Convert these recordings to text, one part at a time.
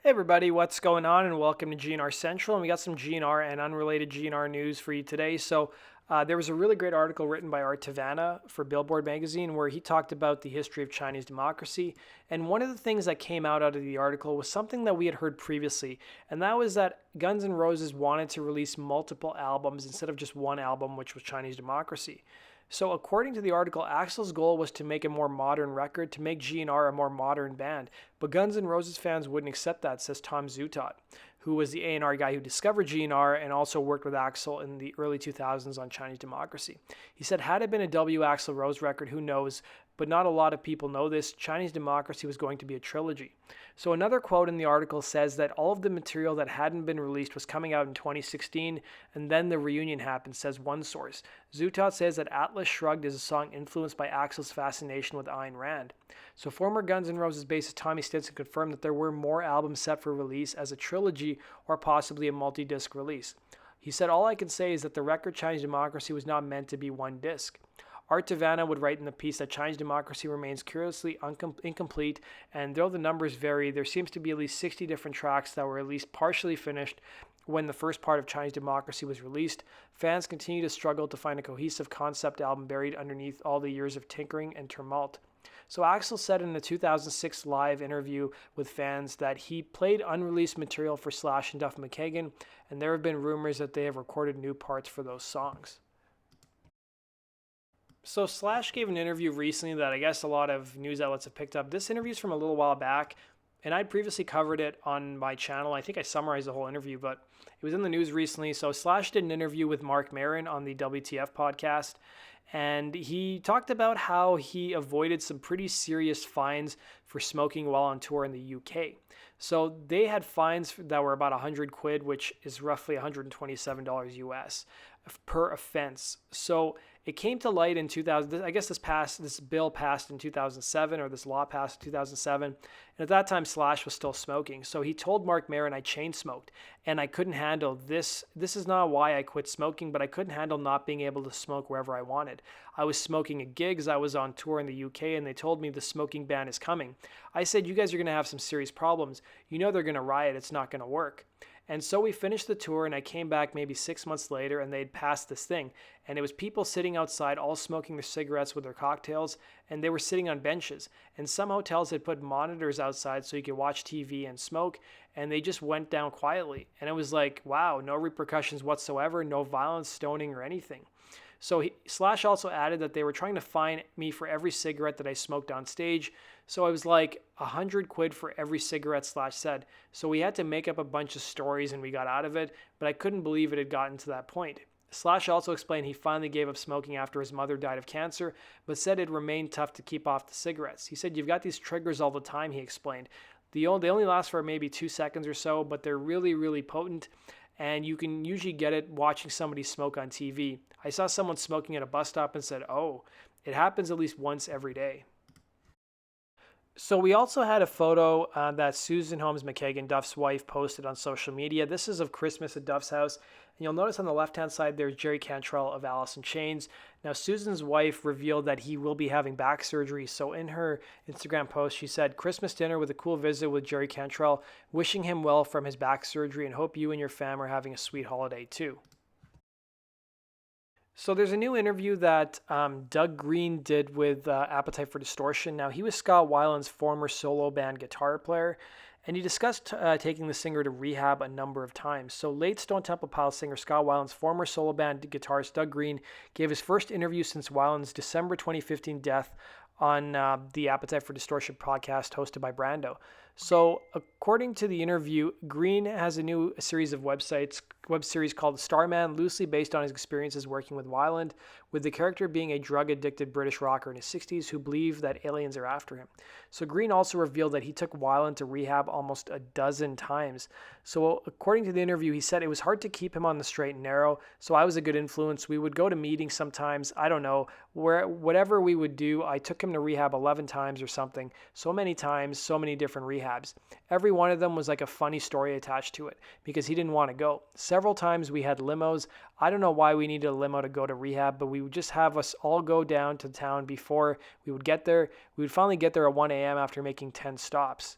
Hey everybody, what's going on? And welcome to GNR Central. And we got some GNR and unrelated GNR news for you today. There was a really great article written by evedbanah for Billboard magazine where he talked about the history of Chinese democracy. And one of the things that came out of the article was something that we had heard previously, and that was that Guns N' Roses wanted to release multiple albums instead of just one album, which was Chinese Democracy. So, according to the article, Axl's goal was to make a more modern record, to make GNR a more modern band. But Guns N' Roses fans wouldn't accept that, says Tom Zutaut, who was the A&R guy who discovered GNR and also worked with Axl in the early 2000s on Chinese Democracy. He said, had it been a W. Axl Rose record, who knows? But not a lot of people know this. Chinese Democracy was going to be a trilogy. So another quote in the article says that all of the material that hadn't been released was coming out in 2016, and then the reunion happened, says one source. Zutaut says that Atlas Shrugged is a song influenced by Axl's fascination with Ayn Rand. So former Guns N' Roses bassist Tommy Stinson confirmed that there were more albums set for release as a trilogy or possibly a multi-disc release. He said, all I can say is that the record Chinese Democracy was not meant to be one disc. Art Tavanna would write in the piece that Chinese Democracy remains curiously incomplete, and though the numbers vary, there seems to be at least 60 different tracks that were at least partially finished when the first part of Chinese Democracy was released. Fans continue to struggle to find a cohesive concept album buried underneath all the years of tinkering and tumult. So Axl said in a 2006 live interview with fans that he played unreleased material for Slash and Duff McKagan, and there have been rumors that they have recorded new parts for those songs. So Slash gave an interview recently that I guess a lot of news outlets have picked up. This interview is from a little while back, and I'd previously covered it on my channel. I think I summarized the whole interview, but it was in the news recently. So Slash did an interview with Marc on the WTF podcast, and he talked about how he avoided some pretty serious fines for smoking while on tour in the UK. So they had fines that were about 100 quid, which is roughly $127 US per offense. So it came to light in 2000. I guess this bill passed in 2007, or this law passed in 2007. And at that time, Slash was still smoking. So he told Marc Maron, I chain smoked and I couldn't handle this. This is not why I quit smoking, but I couldn't handle not being able to smoke wherever I wanted. I was smoking at gigs. I was on tour in the UK, and they told me the smoking ban is coming. I said, you guys are going to have some serious problems. You know they're going to riot. It's not going to work. And so we finished the tour, and I came back maybe 6 months later, and they'd passed this thing. And it was people sitting outside, all smoking their cigarettes with their cocktails, and they were sitting on benches. And some hotels had put monitors outside so you could watch TV and smoke, and they just went down quietly. And it was like, wow, no repercussions whatsoever, no violence, stoning, or anything. So Slash also added that they were trying to fine me for every cigarette that I smoked on stage. So I was like 100 quid for every cigarette, Slash said. So we had to make up a bunch of stories and we got out of it, but I couldn't believe it had gotten to that point. Slash also explained he finally gave up smoking after his mother died of cancer, but said it remained tough to keep off the cigarettes. He said, you've got these triggers all the time, he explained. They only last for maybe 2 seconds or so, but they're really, really potent. And you can usually get it watching somebody smoke on TV. I saw someone smoking at a bus stop and said, oh, it happens at least once every day. So we also had a photo that Susan Holmes McKagan, Duff's wife, posted on social media. This is of Christmas at Duff's house. And you'll notice on the left-hand side, there's Jerry Cantrell of Alice in Chains. Now, Susan's wife revealed that he will be having back surgery. So in her Instagram post, she said, Christmas dinner with a cool visit with Jerry Cantrell, wishing him well from his back surgery and hope you and your fam are having a sweet holiday too. So there's a new interview that Doug Greene did with Appetite for Distortion. Now, he was Scott Weiland's former solo band guitar player, and he discussed taking the singer to rehab a number of times. So late Stone Temple Pilots singer Scott Weiland's former solo band guitarist Doug Greene gave his first interview since Weiland's December 2015 death on the Appetite for Distortion podcast hosted by Brando. So according to the interview, Greene has a new series of web series called Starman, loosely based on his experiences working with Weiland, with the character being a drug-addicted British rocker in his 60s who believed that aliens are after him. So Greene also revealed that he took Weiland to rehab almost a dozen times. So according to the interview, he said it was hard to keep him on the straight and narrow, so I was a good influence. We would go to meetings sometimes, I don't know, whatever we would do, I took him to rehab 11 times or something, so many times, so many different rehabs. Every one of them was like a funny story attached to it because he didn't want to go. Several times we had limos. I don't know why we needed a limo to go to rehab, but we would just have us all go down to town before we would get there. We would finally get there at 1 a.m. after making 10 stops.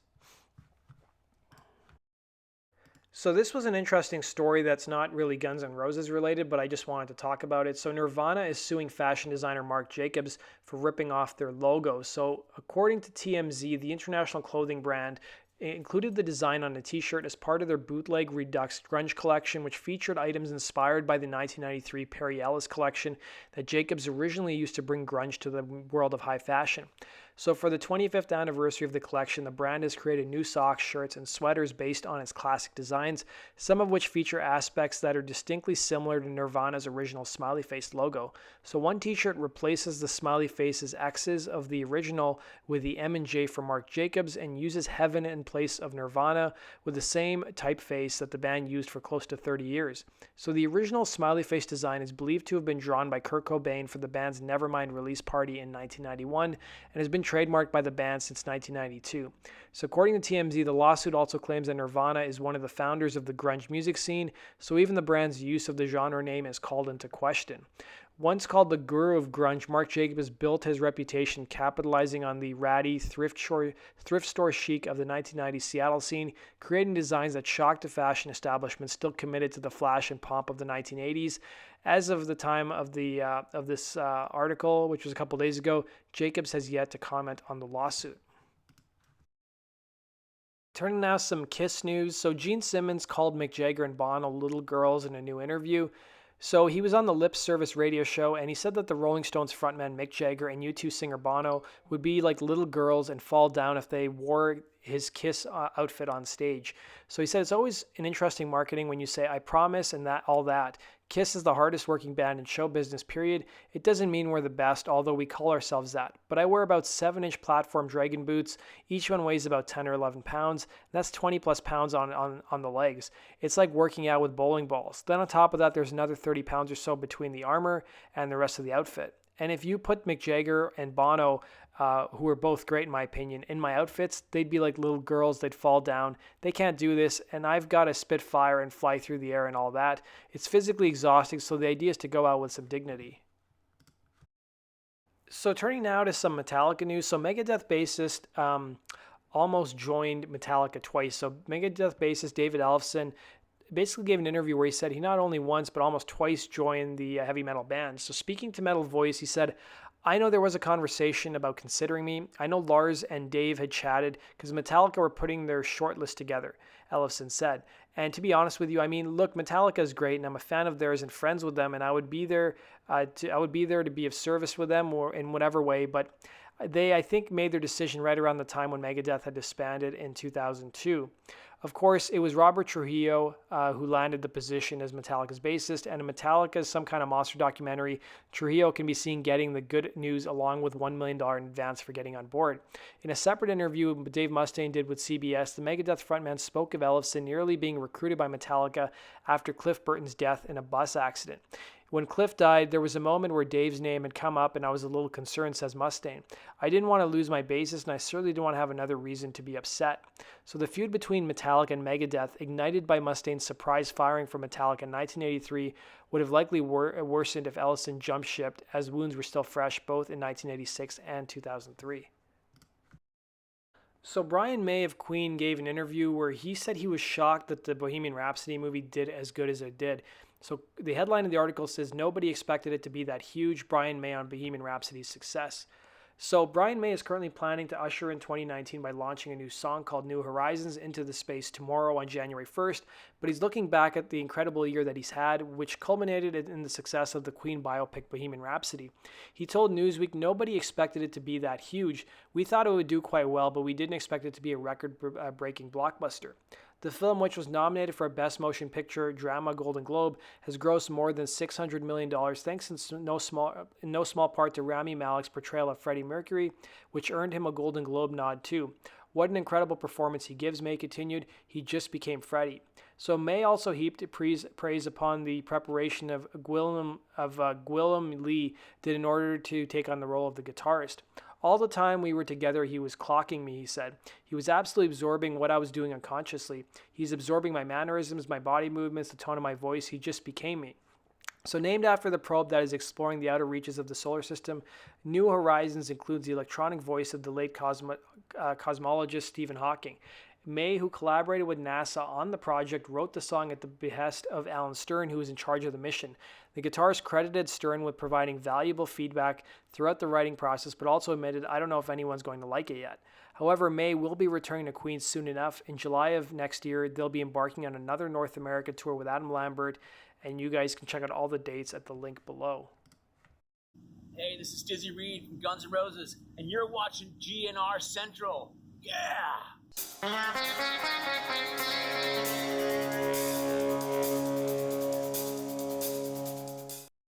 So this was an interesting story that's not really Guns N' Roses related, but I just wanted to talk about it. So Nirvana is suing fashion designer Marc Jacobs for ripping off their logo. So according to TMZ, the international clothing brand included the design on a t-shirt as part of their bootleg Redux grunge collection, which featured items inspired by the 1993 Perry Ellis collection that Jacobs originally used to bring grunge to the world of high fashion. So for the 25th anniversary of the collection, the brand has created new socks, shirts, and sweaters based on its classic designs, some of which feature aspects that are distinctly similar to Nirvana's original smiley face logo. So one t-shirt replaces the smiley face's X's of the original with the M and J for Marc Jacobs and uses heaven in place of Nirvana with the same typeface that the band used for close to 30 years. So the original smiley face design is believed to have been drawn by Kurt Cobain for the band's Nevermind release party in 1991 and has been trademarked by the band since 1992. So according to TMZ, the lawsuit also claims that Nirvana is one of the founders of the grunge music scene, so even the brand's use of the genre name is called into question. Once called the guru of grunge, Marc Jacobs built his reputation capitalizing on the ratty thrift store chic of the 1990s Seattle scene, creating designs that shocked the fashion establishment still committed to the flash and pomp of the 1980s. As of the time of this article, which was a couple days ago, Jacobs has yet to comment on the lawsuit. Turning now to some Kiss news. So Gene Simmons called Mick Jagger and Bono little girls in a new interview. So he was on the Lip Service radio show, and he said that the Rolling Stones frontman Mick Jagger and U2 singer Bono would be like little girls and fall down if they wore his Kiss outfit on stage. So he said it's always an interesting marketing when you say, I promise, and that all that. Kiss is the hardest working band in show business, period. It doesn't mean we're the best, although we call ourselves that. But I wear about 7-inch platform dragon boots. Each one weighs about 10 or 11 pounds. That's 20 plus pounds on the legs. It's like working out with bowling balls. Then on top of that, there's another 30 pounds or so between the armor and the rest of the outfit. And if you put Mick Jagger and Bono, who are both great in my opinion, in my outfits, they'd be like little girls. They'd fall down. They can't do this, and I've got to spit fire and fly through the air and all that. It's physically exhausting, so the idea is to go out with some dignity. So turning now to some Metallica news. So Megadeth bassist almost joined Metallica twice. So Megadeth bassist David Ellefson basically gave an interview where he said he not only once but almost twice joined the heavy metal band. So speaking to Metal Voice, he said, I know there was a conversation about considering me. I know Lars and Dave had chatted because Metallica were putting their short list together, Ellefson said. And to be honest with you, I mean, look, Metallica is great and I'm a fan of theirs and friends with them, and I would be there to be of service with them or in whatever way, but they, I think, made their decision right around the time when Megadeth had disbanded in 2002. Of course, it was Robert Trujillo who landed the position as Metallica's bassist, and in Metallica's Some Kind of Monster documentary, Trujillo can be seen getting the good news along with $1 million in advance for getting on board. In a separate interview Dave Mustaine did with CBS, the Megadeth frontman spoke of Ellefson nearly being recruited by Metallica after Cliff Burton's death in a bus accident. When Cliff died, there was a moment where Dave's name had come up and I was a little concerned, says Mustaine. I didn't want to lose my bassist and I certainly didn't want to have another reason to be upset. So the feud between Metallica and Megadeth, ignited by Mustaine's surprise firing from Metallica in 1983, would have likely worsened if Ellefson jumped ship, as wounds were still fresh both in 1986 and 2003. So Brian May of Queen gave an interview where he said he was shocked that the Bohemian Rhapsody movie did as good as it did. So the headline of the article says, nobody expected it to be that huge. Brian May on Bohemian Rhapsody's success. So Brian May is currently planning to usher in 2019 by launching a new song called New Horizons into the space tomorrow on January 1st, but he's looking back at the incredible year that he's had, which culminated in the success of the Queen biopic Bohemian Rhapsody. He told Newsweek, nobody expected it to be that huge. We thought it would do quite well, but we didn't expect it to be a record-breaking blockbuster. The film, which was nominated for a Best Motion Picture Drama Golden Globe, has grossed more than $600 million thanks in no small part to Rami Malek's portrayal of Freddie Mercury, which earned him a Golden Globe nod too. What an incredible performance he gives, May continued. He just became Freddie. So May also heaped praise upon the preparation of Gwilym Lee did in order to take on the role of the guitarist. All the time we were together, he was clocking me, he said. He was absolutely absorbing what I was doing unconsciously. He's absorbing my mannerisms, my body movements, the tone of my voice. He just became me. So named after the probe that is exploring the outer reaches of the solar system, New Horizons includes the electronic voice of the late cosmologist Stephen Hawking. May, who collaborated with NASA on the project, wrote the song at the behest of Alan Stern, who was in charge of the mission. The guitarist credited Stern with providing valuable feedback throughout the writing process, but also admitted, "I don't know if anyone's going to like it yet." However, May will be returning to Queen soon enough. In July of next year, they'll be embarking on another North America tour with Adam Lambert, and you guys can check out all the dates at the link below. Hey, this is Dizzy Reed from Guns N' Roses, and you're watching GNR Central. Yeah!